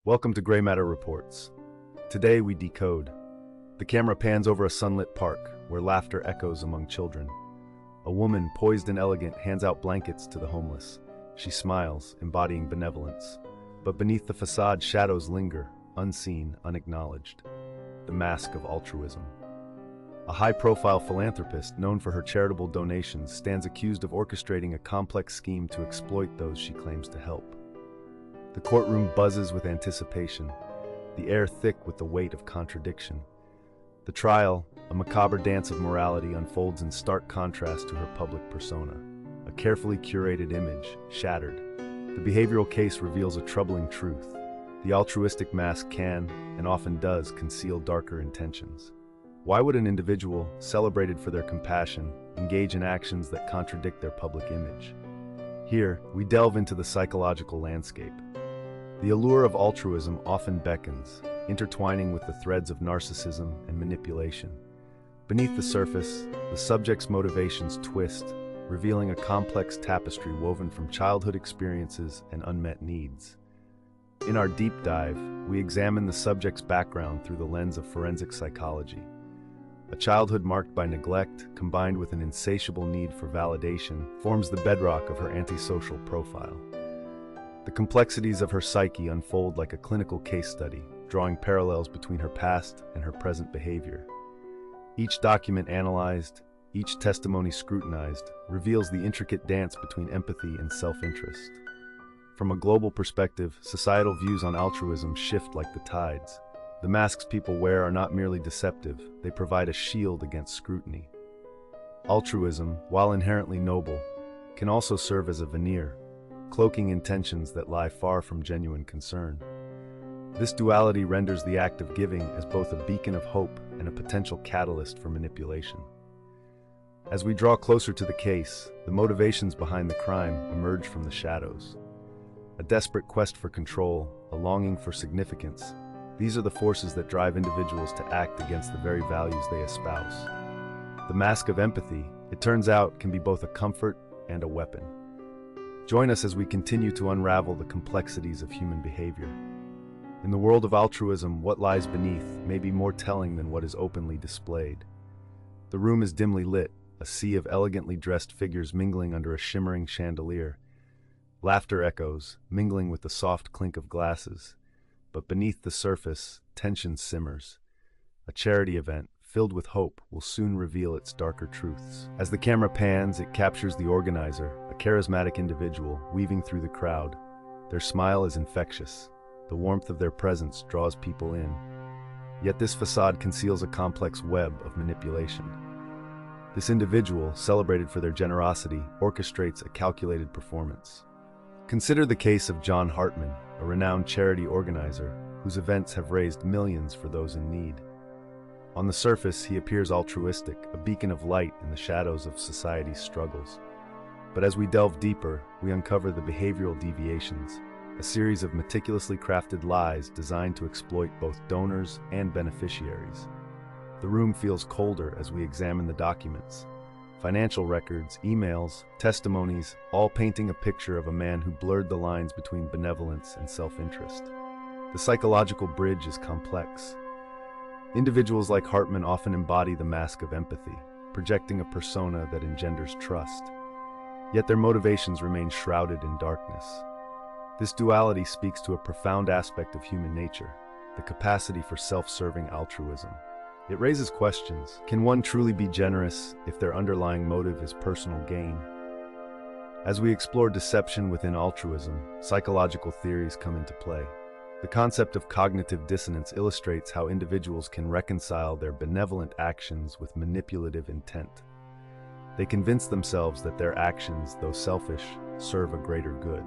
Welcome to Gray Matter Reports. Today we decode. The camera pans over a sunlit park where laughter echoes among children. A woman, poised and elegant, hands out blankets to the homeless. She smiles, embodying benevolence. But beneath the facade, shadows linger, unseen, unacknowledged. The mask of altruism. A high-profile philanthropist known for her charitable donations stands accused of orchestrating a complex scheme to exploit those she claims to help. The courtroom buzzes with anticipation, the air thick with the weight of contradiction. The trial, a macabre dance of morality, unfolds in stark contrast to her public persona. A carefully curated image, shattered. The behavioral case reveals a troubling truth. The altruistic mask can, and often does, conceal darker intentions. Why would an individual, celebrated for their compassion, engage in actions that contradict their public image? Here, we delve into the psychological landscape. The allure of altruism often beckons, intertwining with the threads of narcissism and manipulation. Beneath the surface, the subject's motivations twist, revealing a complex tapestry woven from childhood experiences and unmet needs. In our deep dive, we examine the subject's background through the lens of forensic psychology. A childhood marked by neglect, combined with an insatiable need for validation, forms the bedrock of her antisocial profile. The complexities of her psyche unfold like a clinical case study, drawing parallels between her past and her present behavior. Each document analyzed, each testimony scrutinized, reveals the intricate dance between empathy and self-interest. From a global perspective, societal views on altruism shift like the tides. The masks people wear are not merely deceptive, they provide a shield against scrutiny. Altruism, while inherently noble, can also serve as a veneer, cloaking intentions that lie far from genuine concern. This duality renders the act of giving as both a beacon of hope and a potential catalyst for manipulation. As we draw closer to the case, the motivations behind the crime emerge from the shadows. A desperate quest for control, a longing for significance, these are the forces that drive individuals to act against the very values they espouse. The mask of empathy, it turns out, can be both a comfort and a weapon. Join us as we continue to unravel the complexities of human behavior. In the world of altruism, what lies beneath may be more telling than what is openly displayed. The room is dimly lit, a sea of elegantly dressed figures mingling under a shimmering chandelier. Laughter echoes, mingling with the soft clink of glasses. But beneath the surface, tension simmers. A charity event, filled with hope, will soon reveal its darker truths. As the camera pans, it captures the organizer, a charismatic individual weaving through the crowd. Their smile is infectious. The warmth of their presence draws people in. Yet this facade conceals a complex web of manipulation. This individual, celebrated for their generosity, orchestrates a calculated performance. Consider the case of John Hartman, a renowned charity organizer whose events have raised millions for those in need. On the surface, he appears altruistic, a beacon of light in the shadows of society's struggles. But as we delve deeper, we uncover the behavioral deviations, a series of meticulously crafted lies designed to exploit both donors and beneficiaries. The room feels colder as we examine the documents. Financial records, emails, testimonies, all painting a picture of a man who blurred the lines between benevolence and self-interest. The psychological bridge is complex. Individuals like Hartman often embody the mask of empathy, projecting a persona that engenders trust. Yet their motivations remain shrouded in darkness. This duality speaks to a profound aspect of human nature, the capacity for self-serving altruism. It raises questions. Can one truly be generous if their underlying motive is personal gain? As we explore deception within altruism, psychological theories come into play. The concept of cognitive dissonance illustrates how individuals can reconcile their benevolent actions with manipulative intent. They convince themselves that their actions, though selfish, serve a greater good.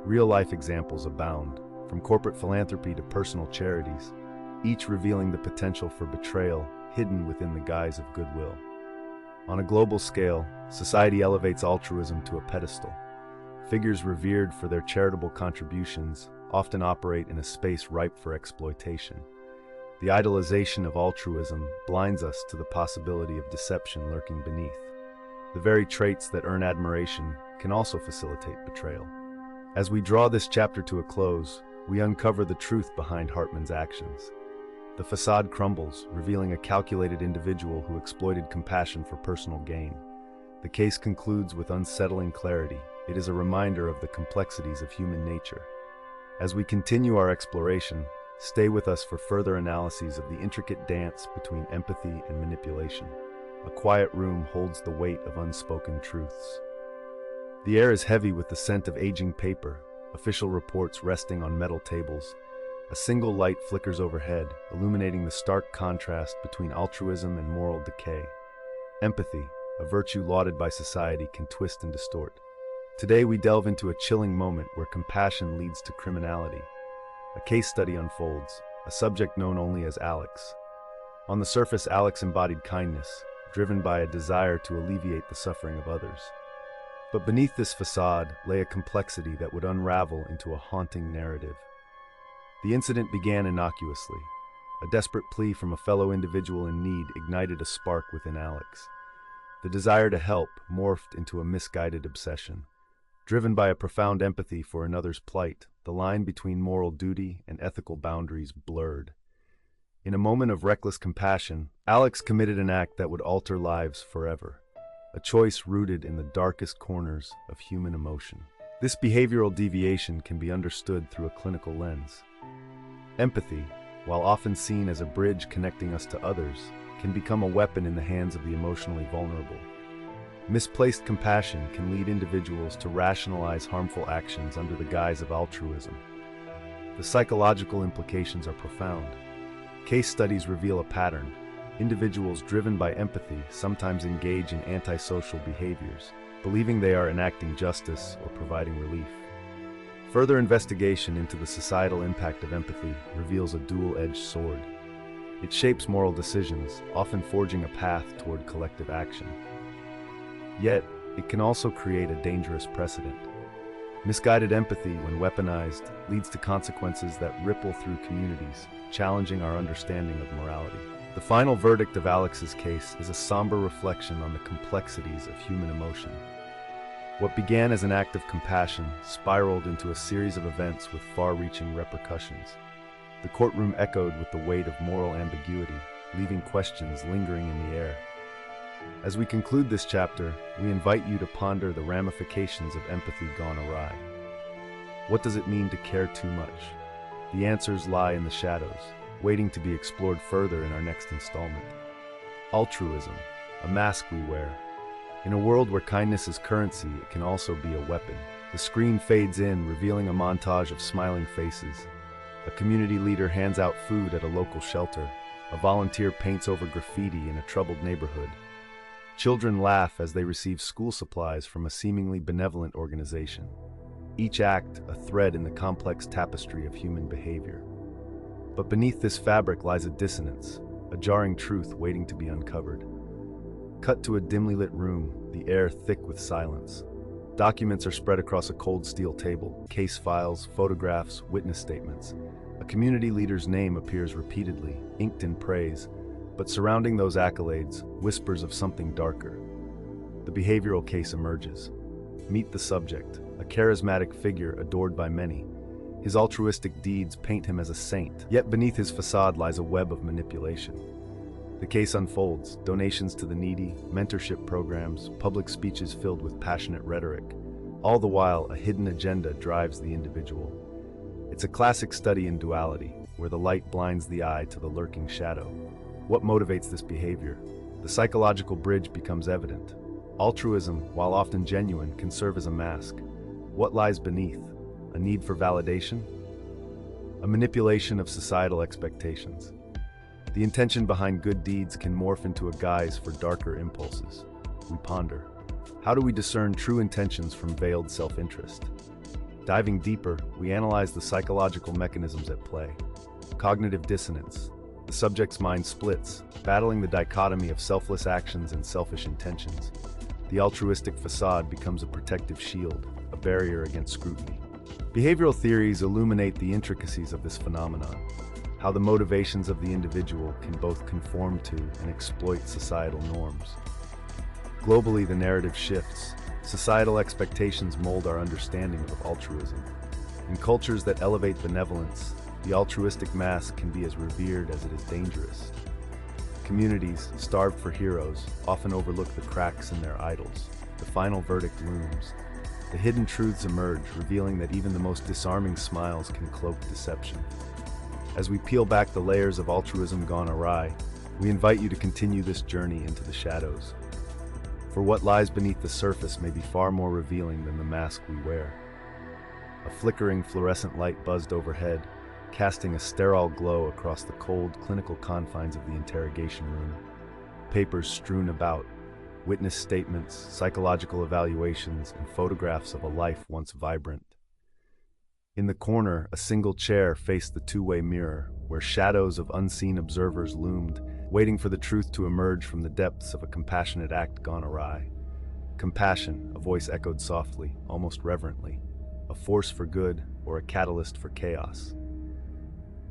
Real-life examples abound, from corporate philanthropy to personal charities, each revealing the potential for betrayal hidden within the guise of goodwill. On a global scale, society elevates altruism to a pedestal. Figures revered for their charitable contributions often operate in a space ripe for exploitation. The idolization of altruism blinds us to the possibility of deception lurking beneath. The very traits that earn admiration can also facilitate betrayal. As we draw this chapter to a close, we uncover the truth behind Hartman's actions. The facade crumbles, revealing a calculated individual who exploited compassion for personal gain. The case concludes with unsettling clarity. It is a reminder of the complexities of human nature. As we continue our exploration, stay with us for further analyses of the intricate dance between empathy and manipulation. A quiet room holds the weight of unspoken truths. The air is heavy with the scent of aging paper, official reports resting on metal tables. A single light flickers overhead, illuminating the stark contrast between altruism and moral decay. Empathy, a virtue lauded by society, can twist and distort. Today we delve into a chilling moment where compassion leads to criminality. A case study unfolds, a subject known only as Alex. On the surface, Alex embodied kindness, driven by a desire to alleviate the suffering of others. But beneath this facade lay a complexity that would unravel into a haunting narrative. The incident began innocuously. A desperate plea from a fellow individual in need ignited a spark within Alex. The desire to help morphed into a misguided obsession. Driven by a profound empathy for another's plight, the line between moral duty and ethical boundaries blurred. In a moment of reckless compassion, Alex committed an act that would alter lives forever. A choice rooted in the darkest corners of human emotion. This behavioral deviation can be understood through a clinical lens. Empathy, while often seen as a bridge connecting us to others, can become a weapon in the hands of the emotionally vulnerable. Misplaced compassion can lead individuals to rationalize harmful actions under the guise of altruism. The psychological implications are profound. Case studies reveal a pattern. Individuals driven by empathy sometimes engage in antisocial behaviors, believing they are enacting justice or providing relief. Further investigation into the societal impact of empathy reveals a dual-edged sword. It shapes moral decisions, often forging a path toward collective action. Yet, it can also create a dangerous precedent. Misguided empathy, when weaponized, leads to consequences that ripple through communities, challenging our understanding of morality. The final verdict of Alex's case is a somber reflection on the complexities of human emotion. What began as an act of compassion spiraled into a series of events with far-reaching repercussions. The courtroom echoed with the weight of moral ambiguity, leaving questions lingering in the air. As we conclude this chapter, we invite you to ponder the ramifications of empathy gone awry. What does it mean to care too much? The answers lie in the shadows, waiting to be explored further in our next installment. Altruism, a mask we wear. In a world where kindness is currency, it can also be a weapon. The screen fades in, revealing a montage of smiling faces. A community leader hands out food at a local shelter. A volunteer paints over graffiti in a troubled neighborhood. Children laugh as they receive school supplies from a seemingly benevolent organization. Each act a thread in the complex tapestry of human behavior. But beneath this fabric lies a dissonance, a jarring truth waiting to be uncovered. Cut to a dimly lit room, the air thick with silence. Documents are spread across a cold steel table, case files, photographs, witness statements. A community leader's name appears repeatedly, inked in praise, but surrounding those accolades, whispers of something darker. The behavioral case emerges. Meet the subject, a charismatic figure adored by many. His altruistic deeds paint him as a saint, yet beneath his facade lies a web of manipulation. The case unfolds, donations to the needy, mentorship programs, public speeches filled with passionate rhetoric. All the while, a hidden agenda drives the individual. It's a classic study in duality, where the light blinds the eye to the lurking shadow. What motivates this behavior? The psychological bridge becomes evident. Altruism, while often genuine, can serve as a mask. What lies beneath? A need for validation? A manipulation of societal expectations. The intention behind good deeds can morph into a guise for darker impulses. We ponder. How do we discern true intentions from veiled self-interest? Diving deeper, we analyze the psychological mechanisms at play. Cognitive dissonance. The subject's mind splits, battling the dichotomy of selfless actions and selfish intentions. The altruistic facade becomes a protective shield, a barrier against scrutiny. Behavioral theories illuminate the intricacies of this phenomenon, how the motivations of the individual can both conform to and exploit societal norms. Globally, the narrative shifts. Societal expectations mold our understanding of altruism. In cultures that elevate benevolence, the altruistic mask can be as revered as it is dangerous. Communities, starved for heroes, often overlook the cracks in their idols. The final verdict looms. The hidden truths emerge, revealing that even the most disarming smiles can cloak deception. As we peel back the layers of altruism gone awry, we invite you to continue this journey into the shadows. For what lies beneath the surface may be far more revealing than the mask we wear. A flickering fluorescent light buzzed overhead, casting a sterile glow across the cold, clinical confines of the interrogation room. Papers strewn about, witness statements, psychological evaluations, and photographs of a life once vibrant. In the corner, a single chair faced the two-way mirror, where shadows of unseen observers loomed, waiting for the truth to emerge from the depths of a compassionate act gone awry. Compassion, a voice echoed softly, almost reverently. A force for good or a catalyst for chaos.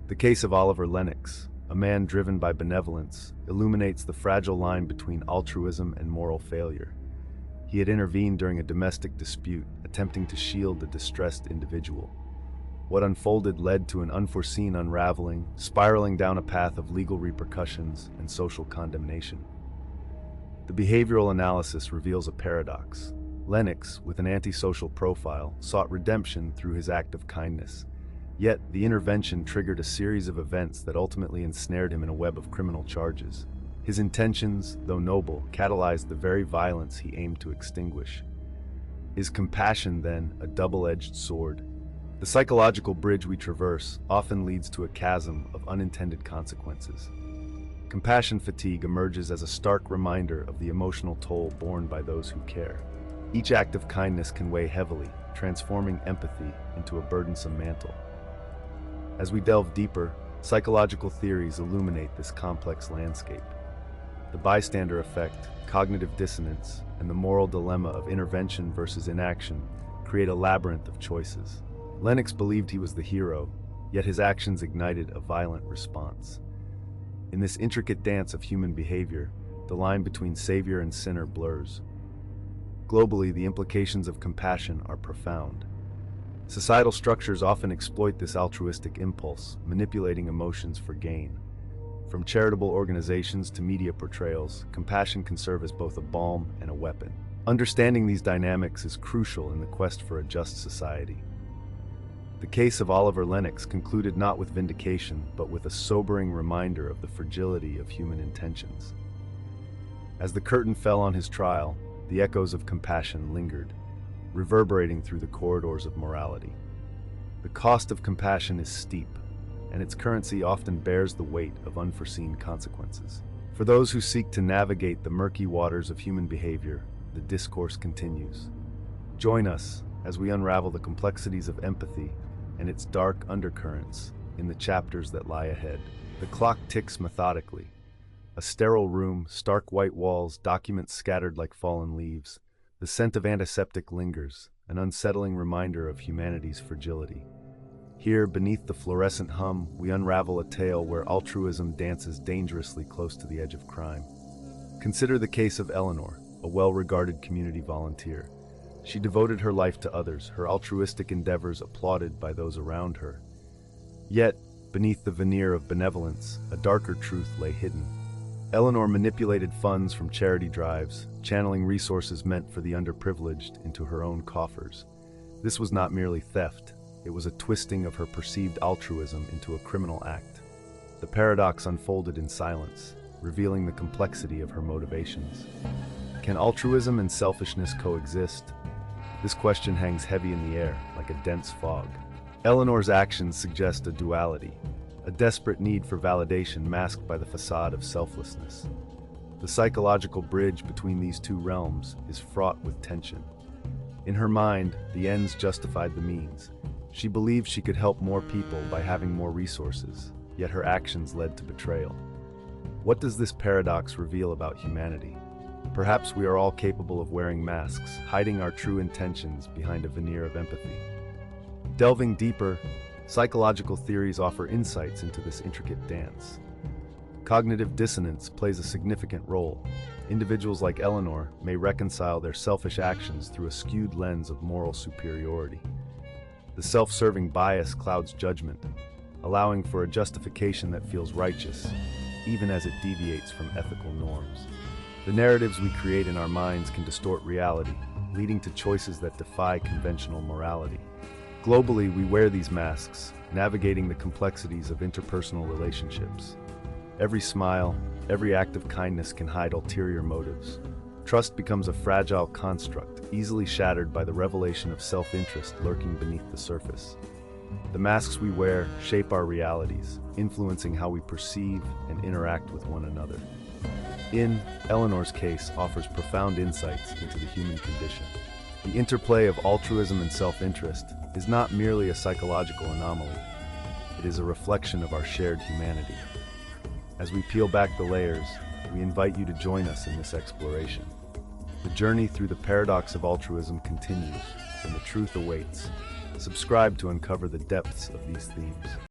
The case of Oliver Lennox, a man driven by benevolence, illuminates the fragile line between altruism and moral failure. He had intervened during a domestic dispute, attempting to shield a distressed individual. What unfolded led to an unforeseen unraveling, spiraling down a path of legal repercussions and social condemnation. The behavioral analysis reveals a paradox. Lennox, with an antisocial profile, sought redemption through his act of kindness. Yet, the intervention triggered a series of events that ultimately ensnared him in a web of criminal charges. His intentions, though noble, catalyzed the very violence he aimed to extinguish. Is compassion, then, a double-edged sword? The psychological bridge we traverse often leads to a chasm of unintended consequences. Compassion fatigue emerges as a stark reminder of the emotional toll borne by those who care. Each act of kindness can weigh heavily, transforming empathy into a burdensome mantle. As we delve deeper, psychological theories illuminate this complex landscape. The bystander effect, cognitive dissonance, and the moral dilemma of intervention versus inaction create a labyrinth of choices. Lennox believed he was the hero, yet his actions ignited a violent response. In this intricate dance of human behavior, the line between savior and sinner blurs. Globally, the implications of compassion are profound. Societal structures often exploit this altruistic impulse, manipulating emotions for gain. From charitable organizations to media portrayals, compassion can serve as both a balm and a weapon. Understanding these dynamics is crucial in the quest for a just society. The case of Oliver Lennox concluded not with vindication, but with a sobering reminder of the fragility of human intentions. As the curtain fell on his trial, the echoes of compassion lingered, reverberating through the corridors of morality. The cost of compassion is steep, and its currency often bears the weight of unforeseen consequences. For those who seek to navigate the murky waters of human behavior, the discourse continues. Join us as we unravel the complexities of empathy and its dark undercurrents in the chapters that lie ahead. The clock ticks methodically. A sterile room, stark white walls, documents scattered like fallen leaves. The scent of antiseptic lingers, an unsettling reminder of humanity's fragility. Here, beneath the fluorescent hum, we unravel a tale where altruism dances dangerously close to the edge of crime. Consider the case of Eleanor, a well-regarded community volunteer. She devoted her life to others, her altruistic endeavors applauded by those around her. Yet, beneath the veneer of benevolence, a darker truth lay hidden. Eleanor manipulated funds from charity drives, channeling resources meant for the underprivileged into her own coffers. This was not merely theft, it was a twisting of her perceived altruism into a criminal act. The paradox unfolded in silence, revealing the complexity of her motivations. Can altruism and selfishness coexist? This question hangs heavy in the air, like a dense fog. Eleanor's actions suggest a duality, a desperate need for validation masked by the facade of selflessness. The psychological bridge between these two realms is fraught with tension. In her mind, the ends justified the means. She believed she could help more people by having more resources, yet her actions led to betrayal. What does this paradox reveal about humanity? Perhaps we are all capable of wearing masks, hiding our true intentions behind a veneer of empathy. Delving deeper, psychological theories offer insights into this intricate dance. Cognitive dissonance plays a significant role. Individuals like Eleanor may reconcile their selfish actions through a skewed lens of moral superiority. The self-serving bias clouds judgment, allowing for a justification that feels righteous, even as it deviates from ethical norms. The narratives we create in our minds can distort reality, leading to choices that defy conventional morality. Globally, we wear these masks, navigating the complexities of interpersonal relationships. Every smile, every act of kindness can hide ulterior motives. Trust becomes a fragile construct, easily shattered by the revelation of self-interest lurking beneath the surface. The masks we wear shape our realities, influencing how we perceive and interact with one another. Eleanor's case offers profound insights into the human condition. The interplay of altruism and self-interest is not merely a psychological anomaly. It is a reflection of our shared humanity. As we peel back the layers, we invite you to join us in this exploration. The journey through the paradox of altruism continues, and the truth awaits. Subscribe to uncover the depths of these themes.